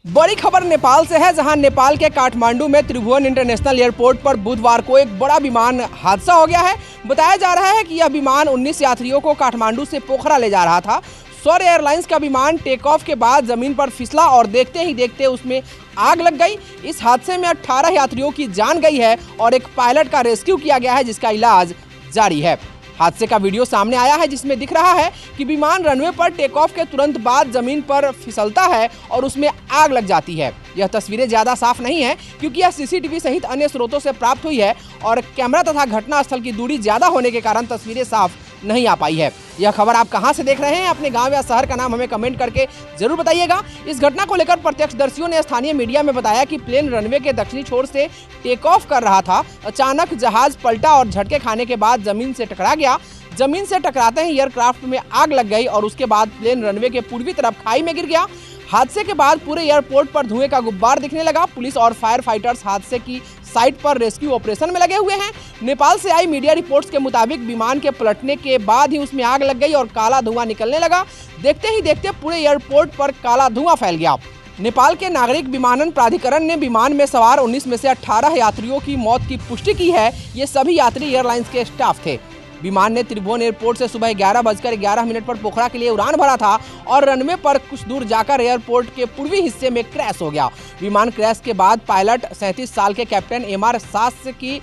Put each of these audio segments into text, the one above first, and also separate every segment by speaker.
Speaker 1: बड़ी खबर नेपाल से है, जहां नेपाल के काठमांडू में त्रिभुवन इंटरनेशनल एयरपोर्ट पर बुधवार को एक बड़ा विमान हादसा हो गया है। बताया जा रहा है कि यह विमान 19 यात्रियों को काठमांडू से पोखरा ले जा रहा था। स्वर एयरलाइंस का विमान टेक ऑफ के बाद जमीन पर फिसला और देखते ही देखते उसमें आग लग गई। इस हादसे में 18 यात्रियों की जान गई है और एक पायलट का रेस्क्यू किया गया है, जिसका इलाज जारी है। हादसे का वीडियो सामने आया है, जिसमें दिख रहा है कि विमान रनवे पर टेक ऑफ के तुरंत बाद जमीन पर फिसलता है और उसमें आग लग जाती है। यह तस्वीरें ज़्यादा साफ नहीं है, क्योंकि यह सीसीटीवी सहित अन्य स्रोतों से प्राप्त हुई है और कैमरा तथा घटनास्थल की दूरी ज़्यादा होने के कारण तस्वीरें साफ नहीं आ पाई है। यह खबर आप कहां से देख रहे हैं? अपने गांव या शहर का नाम हमें कमेंट करके जरूर बताइएगा। इस घटना को लेकर प्रत्यक्षदर्शियों ने स्थानीय मीडिया में बताया कि प्लेन रनवे के दक्षिणी छोर से टेक ऑफ कर रहा था। अचानक जहाज पलटा और झटके खाने के बाद जमीन से टकरा गया। जमीन से टकराते ही एयरक्राफ्ट में आग लग गई और उसके बाद प्लेन रनवे के पूर्वी तरफ खाई में गिर गया। हादसे के बाद पूरे एयरपोर्ट पर धुएं का गुब्बार दिखने लगा। पुलिस और फायर फाइटर्स हादसे की साइट पर रेस्क्यू ऑपरेशन में लगे हुए हैं। नेपाल से आई मीडिया रिपोर्ट्स के मुताबिक विमान के पलटने के बाद ही उसमें आग लग गई और काला धुआं निकलने लगा। देखते ही देखते पूरे एयरपोर्ट पर काला धुआं फैल गया। नेपाल के नागरिक विमानन प्राधिकरण ने विमान में सवार 19 में से 18 यात्रियों की मौत की पुष्टि की है। ये सभी यात्री एयरलाइंस के स्टाफ थे। विमान ने त्रिभुवन एयरपोर्ट से सुबह 11:11 पर पोखरा के लिए उड़ान भरा था और रनवे पर कुछ दूर जाकर एयरपोर्ट के पूर्वी हिस्से में क्रैश हो गया। विमान क्रैश के बाद पायलट 37 साल के कैप्टन एमआर सास की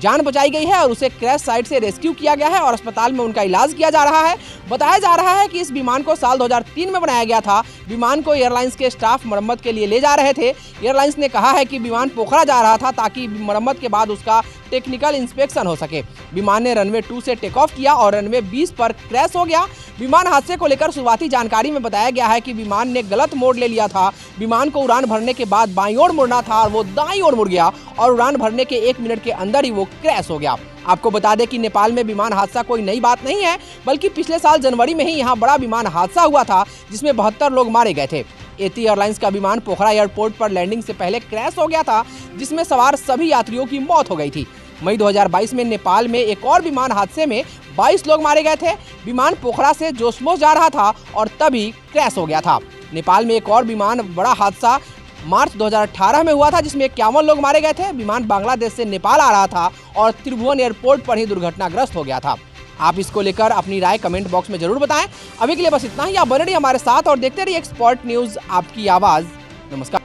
Speaker 1: जान बचाई गई है और उसे क्रैश साइट से रेस्क्यू किया गया है और अस्पताल में उनका इलाज किया जा रहा है। बताया जा रहा है कि इस विमान को साल 2003 में बनाया गया था। विमान को एयरलाइंस के स्टाफ मरम्मत के लिए ले जा रहे थे। एयरलाइंस ने कहा है कि विमान पोखरा जा रहा था ताकि मरम्मत के बाद उसका टेक्निकल इंस्पेक्शन हो सके। विमान ने रनवे 2 से टेक ऑफ किया और रनवे 20 पर क्रैश हो गया। विमान हादसे को लेकर शुरुआती जानकारी में बताया गया है कि विमान ने गलत मोड़ ले लिया था। विमान को उड़ान भरने के बाद बाईं ओर मुड़ना था और वो दाईं ओर मुड़ गया और उड़ान भरने के 1 मिनट के अंदर ही वो क्रैश हो गया। आपको बता दें कि नेपाल में विमान हादसा कोई नई बात नहीं है, बल्कि पिछले साल जनवरी में ही यहाँ बड़ा विमान हादसा हुआ था, जिसमें 72 लोग मारे गए थे। एटी एयरलाइंस का विमान पोखरा एयरपोर्ट पर लैंडिंग से पहले क्रैश हो गया था, जिसमें सवार सभी यात्रियों की मौत हो गई थी। मई 2022 में नेपाल में एक और विमान हादसे में 22 लोग मारे गए थे। विमान पोखरा से जोसमोस जा रहा था और तभी क्रैश हो गया था। नेपाल में एक और विमान बड़ा हादसा मार्च 2018 में हुआ था, जिसमें 51 लोग मारे गए थे। विमान बांग्लादेश से नेपाल आ रहा था और त्रिभुवन एयरपोर्ट पर ही दुर्घटनाग्रस्त हो गया था। आप इसको लेकर अपनी राय कमेंट बॉक्स में जरूर बताएं। अभी के लिए बस इतना ही। आप बने रहिए हमारे साथ और देखते रहिए एक्सपर्ट न्यूज़, आपकी आवाज़। नमस्कार।